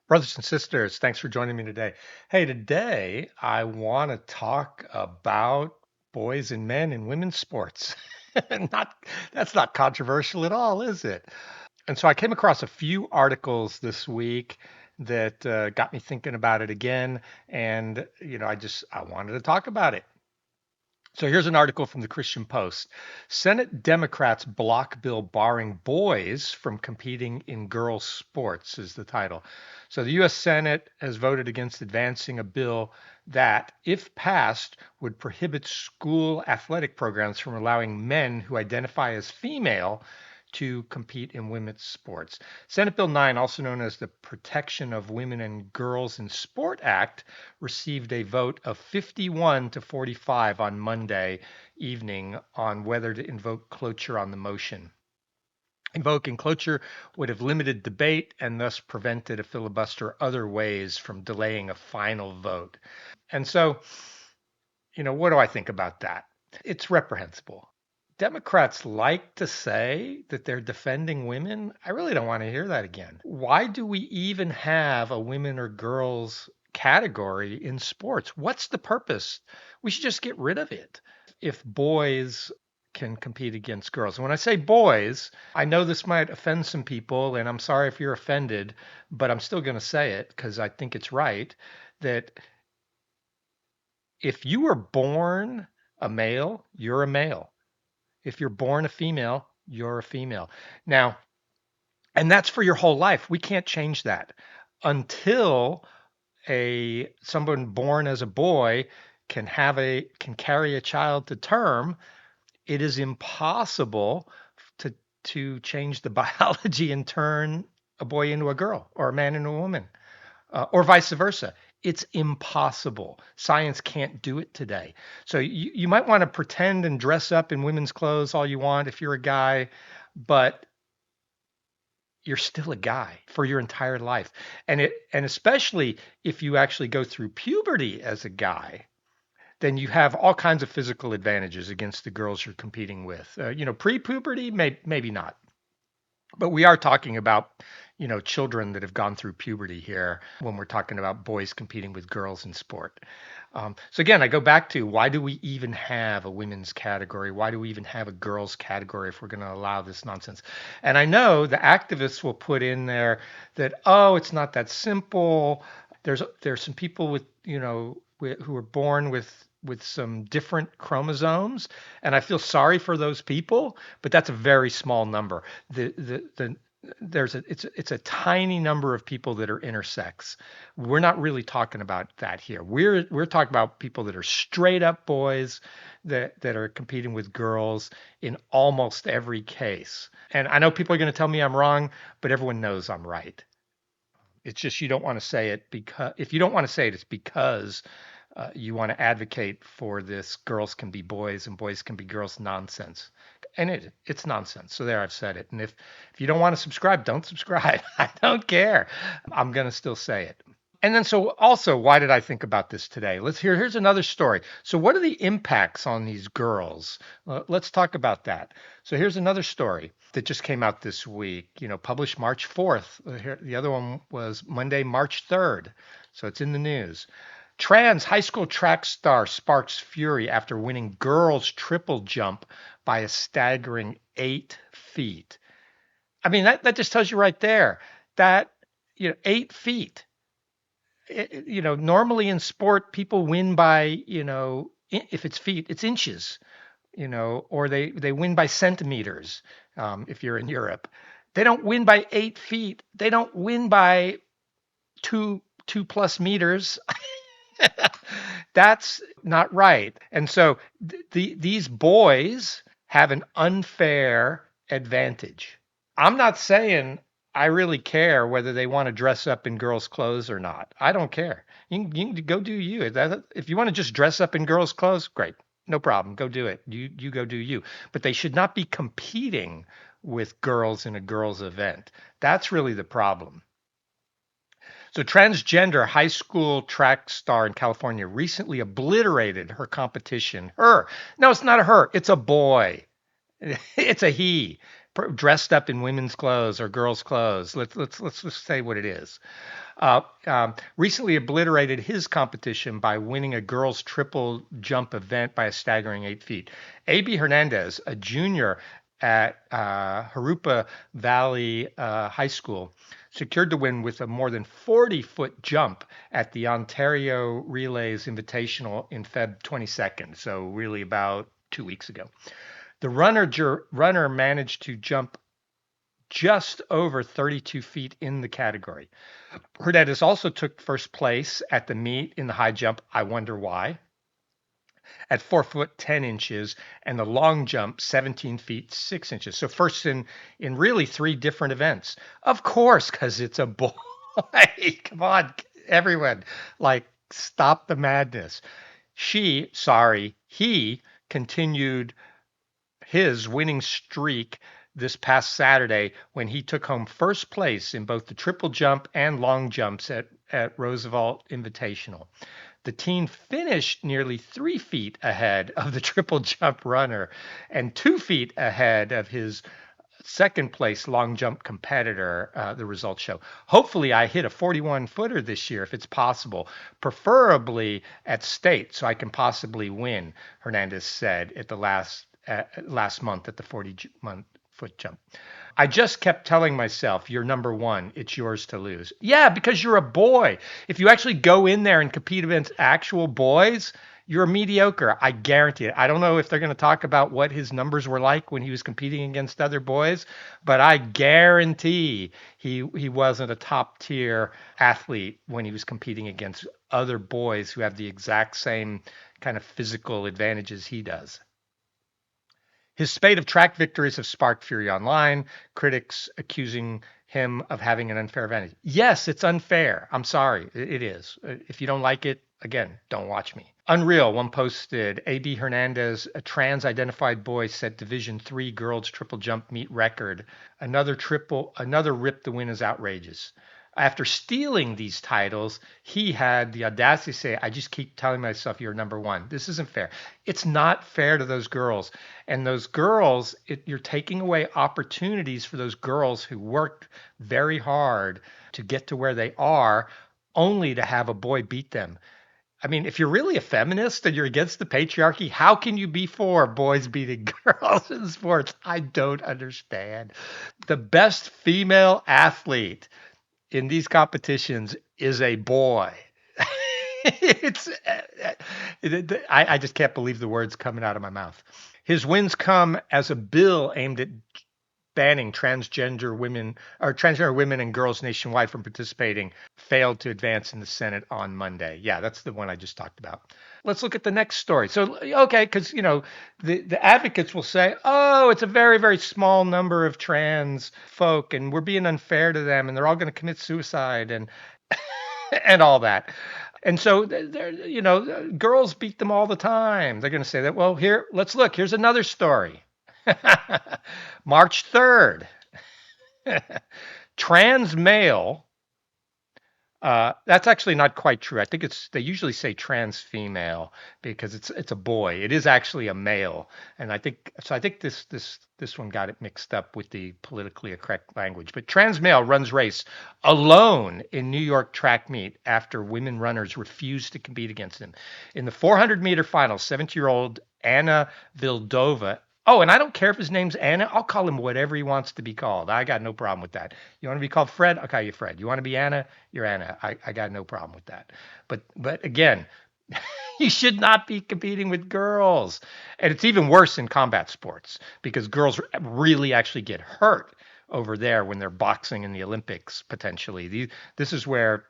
Brothers and sisters, thanks for joining me today. Hey, today I want to talk about boys and men in women's sports. Not That's not controversial at all, is it? And so I came across a few articles this week that got me thinking about it again, and I wanted to talk about it. So here's an article from the Christian Post. Senate Democrats block bill barring boys from competing in girls' sports is the title. So the U.S. Senate has voted against advancing a bill that, if passed, would prohibit school athletic programs from allowing men who identify as female to compete in women's sports. Senate Bill 9, also known as the Protection of Women and Girls in Sport Act, received a vote of 51 to 45 on Monday evening on whether to invoke cloture on the motion. Invoking cloture would have limited debate and thus prevented a filibuster other ways from delaying a final vote. And so, what do I think about that? It's reprehensible. Democrats like to say that they're defending women. I really don't want to hear that again. Why do we even have a women or girls category in sports? What's the purpose? We should just get rid of it. If boys can compete against girls. And when I say boys, I know this might offend some people, and I'm sorry if you're offended, but I'm still going to say it because I think it's right that if you were born a male, you're a male. If you're born a female, you're a female. Now, and that's for your whole life. We can't change that until a someone born as a boy can carry a child to term. It is impossible to change the biology and turn a boy into a girl or a man into a woman, or vice versa. It's impossible. Science can't do it today. So you might want to pretend and dress up in women's clothes all you want if you're a guy, but you're still a guy for your entire life. And especially if you actually go through puberty as a guy, then you have all kinds of physical advantages against the girls you're competing with. Pre-puberty, maybe not. But we are talking about, children that have gone through puberty here when we're talking about boys competing with girls in sport. So again, I go back to why do we even have a women's category? Why do we even have a girls category if we're going to allow this nonsense? And I know the activists will put in there that, oh, it's not that simple. There's some people with, who are born with some different chromosomes, and I feel sorry for those people, but that's a very small number. The it's a tiny number of people that are intersex. We're not really talking about that here. We're talking about people that are straight up boys that are competing with girls in almost every case. And I know people are going to tell me I'm wrong, but everyone knows I'm right. It's just you don't want to say it because if you don't want to say it, it's because you want to advocate for this girls can be boys and boys can be girls nonsense. And it's nonsense. So there, I've said it. And if you don't want to subscribe, don't subscribe. I don't care. I'm going to still say it. And then so also, why did I think about this today? Here's another story. So what are the impacts on these girls? Let's talk about that. So here's another story that just came out this week, published March 4th. Here, the other one was Monday, March 3rd. So it's in the news. Trans high school track star sparks fury after winning girls triple jump by a staggering 8 feet. I mean, that just tells you right there that, 8 feet. Normally in sport, people win by, if it's feet, it's inches, or they win by centimeters. If you're in Europe, they don't win by 8 feet. They don't win by two plus meters. That's not right. And so these boys have an unfair advantage. I'm not saying I really care whether they want to dress up in girls' clothes or not. I don't care. You can go do you. If you want to just dress up in girls' clothes, great. No problem. Go do it. You go do you. But they should not be competing with girls in a girls' event. That's really the problem. So, transgender high school track star in California recently obliterated her competition. Her. No, it's not a her, it's a boy. It's a he. dressed up in women's clothes or girls' clothes. Let's just say what it is. Recently obliterated his competition by winning a girls' triple jump event by a staggering 8 feet. A.B. Hernandez, a junior at Jurupa Valley High School, secured the win with a more than 40-foot jump at the Ontario Relays Invitational in Feb 22nd, so really about 2 weeks ago. The runner managed to jump just over 32 feet in the category. Hernandez also took first place at the meet in the high jump, I wonder why, at 4 foot 10 inches, and the long jump 17 feet 6 inches. So first in really three different events. Of course, because it's a boy. Come on, everyone, like stop the madness. He continued his winning streak this past Saturday when he took home first place in both the triple jump and long jumps at Roosevelt Invitational. The teen finished nearly 3 feet ahead of the triple jump runner and 2 feet ahead of his second place long jump competitor, the results show. Hopefully, I hit a 41 footer this year if it's possible, preferably at state, so I can possibly win, Hernandez said at the last month at the 40-foot jump. I just kept telling myself, you're number one. It's yours to lose. Yeah, because you're a boy. If you actually go in there and compete against actual boys, you're mediocre. I guarantee it. I don't know if they're going to talk about what his numbers were like when he was competing against other boys, but I guarantee he wasn't a top tier athlete when he was competing against other boys who have the exact same kind of physical advantages he does. His spate of track victories have sparked fury online, critics accusing him of having an unfair advantage. Yes, it's unfair. I'm sorry. It is. If you don't like it, again, don't watch me. Unreal, one posted, A.B. Hernandez, a trans-identified boy, set Division III girls triple jump meet record. Another rip the win is outrageous. After stealing these titles, he had the audacity to say, I just keep telling myself you're number one. This isn't fair. It's not fair to those girls. And those girls, you're taking away opportunities for those girls who worked very hard to get to where they are, only to have a boy beat them. I mean, if you're really a feminist and you're against the patriarchy, how can you be for boys beating girls in sports? I don't understand. The best female athlete in these competitions is a boy. I just can't believe the words coming out of my mouth. His wins come as a bill aimed at banning transgender women and girls nationwide from participating failed to advance in the Senate on Monday. Yeah, that's the one I just talked about. Let's look at the next story. So, okay, because, the advocates will say, oh, it's a very, very small number of trans folk and we're being unfair to them and they're all going to commit suicide and and all that. And so, girls beat them all the time. They're going to say that, well, let's look. Here's another story. March 3rd. Trans male. That's actually not quite true. I think they usually say trans female because it's a boy. It is actually a male, and I think this one got it mixed up with the politically correct language. But trans male runs race alone in New York track meet after women runners refused to compete against him. In the 400-meter final, 17-year-old Anna Vildova. Oh, and I don't care if his name's Anna. I'll call him whatever he wants to be called. I got no problem with that. You want to be called Fred? I'll call you Fred. You want to be Anna? You're Anna. I got no problem with that. But again, you should not be competing with girls. And it's even worse in combat sports because girls really actually get hurt over there when they're boxing in the Olympics, potentially. This is where,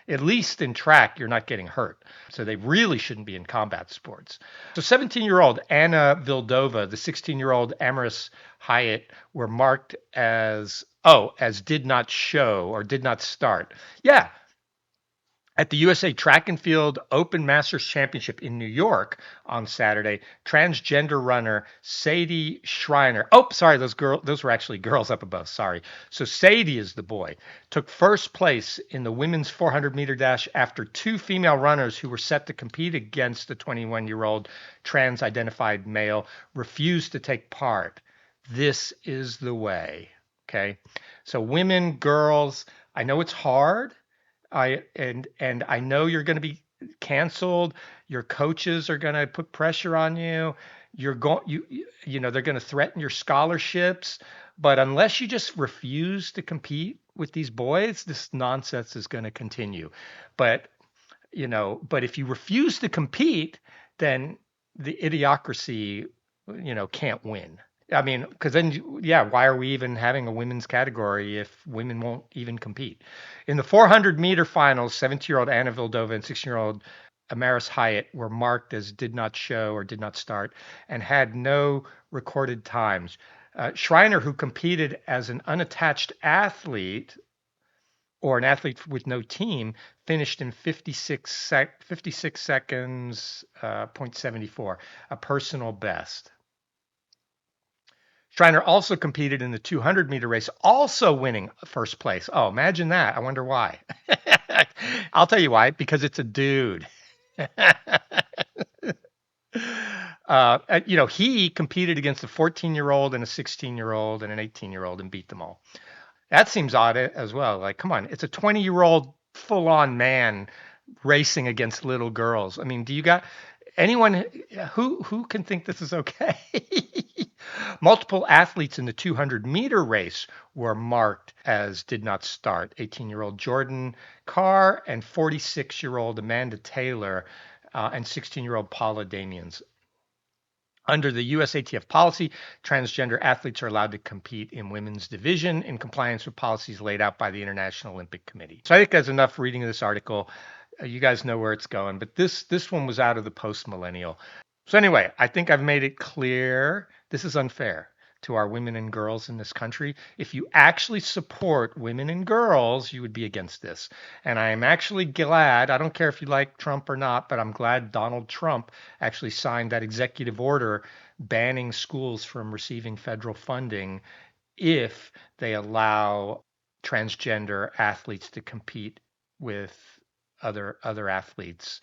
at least in track, you're not getting hurt. So they really shouldn't be in combat sports. So 17-year-old Anna Vildova, the 16-year-old Amaris Hyatt were marked as did not show or did not start. Yeah. At the USA Track and Field Open Masters Championship in New York on Saturday, transgender runner Sadie Schreiner. Oh, sorry, those were actually girls up above. Sorry. So Sadie is the boy. Took first place in the women's 400-meter dash after two female runners who were set to compete against the 21-year-old trans-identified male refused to take part. This is the way. Okay. So women, girls, I know it's hard. And I know you're going to be canceled. Your coaches are going to put pressure on you. You're going you know they're going to threaten your scholarships, but unless you just refuse to compete with these boys, this nonsense is going to continue. But but if you refuse to compete, then the idiocracy, can't win. I mean, because then, yeah, why are we even having a women's category if women won't even compete? In the 400-meter finals, 17-year-old Anna Vildova and 16-year-old Amaris Hyatt were marked as did not show or did not start and had no recorded times. Schreiner, who competed as an unattached athlete or an athlete with no team, finished in 56 seconds, .74, a personal best. Schreiner also competed in the 200-meter race, also winning first place. Oh, imagine that. I wonder why. I'll tell you why, because it's a dude. He competed against a 14-year-old and a 16-year-old and an 18-year-old and beat them all. That seems odd as well. Like, come on, it's a 20-year-old full-on man racing against little girls. I mean, do you got anyone who can think this is okay? Multiple athletes in the 200-meter race were marked as did not start. 18-year-old Jordan Carr and 46-year-old Amanda Taylor and 16-year-old Paula Damians. Under the USATF policy, transgender athletes are allowed to compete in women's division in compliance with policies laid out by the International Olympic Committee. So I think that's enough reading of this article. You guys know where it's going, but this one was out of the post-millennial. So anyway, I think I've made it clear this is unfair to our women and girls in this country. If you actually support women and girls, you would be against this. And I am actually glad, I don't care if you like Trump or not, but I'm glad Donald Trump actually signed that executive order banning schools from receiving federal funding if they allow transgender athletes to compete with other athletes.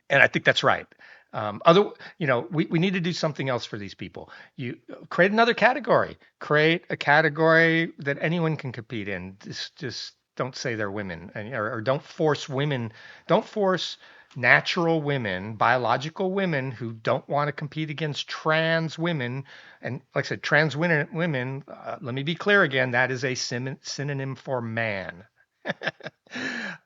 And I think that's right. We need to do something else for these people. You create another category. Create a category that anyone can compete in. Just don't say they're women, or don't force women. Don't force natural women, biological women who don't want to compete against trans women. And like I said, trans women. Let me be clear again. That is a synonym for man.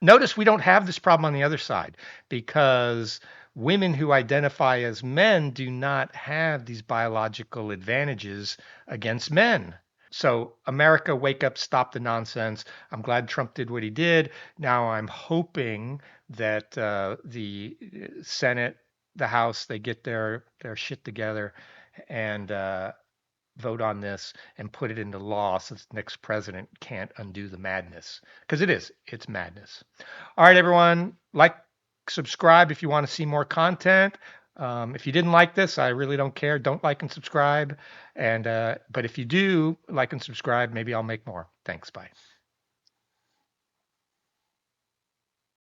Notice we don't have this problem on the other side because women who identify as men do not have these biological advantages against men. So, America, wake up, stop the nonsense. I'm glad Trump did what he did. Now I'm hoping that the Senate, the House, they get their shit together and vote on this and put it into law so the next president can't undo the madness. Because it's madness. All right, everyone, subscribe if you want to see more content. If you didn't like this, I really don't care. Don't like and subscribe. But if you do like and subscribe, maybe I'll make more. Thanks. Bye.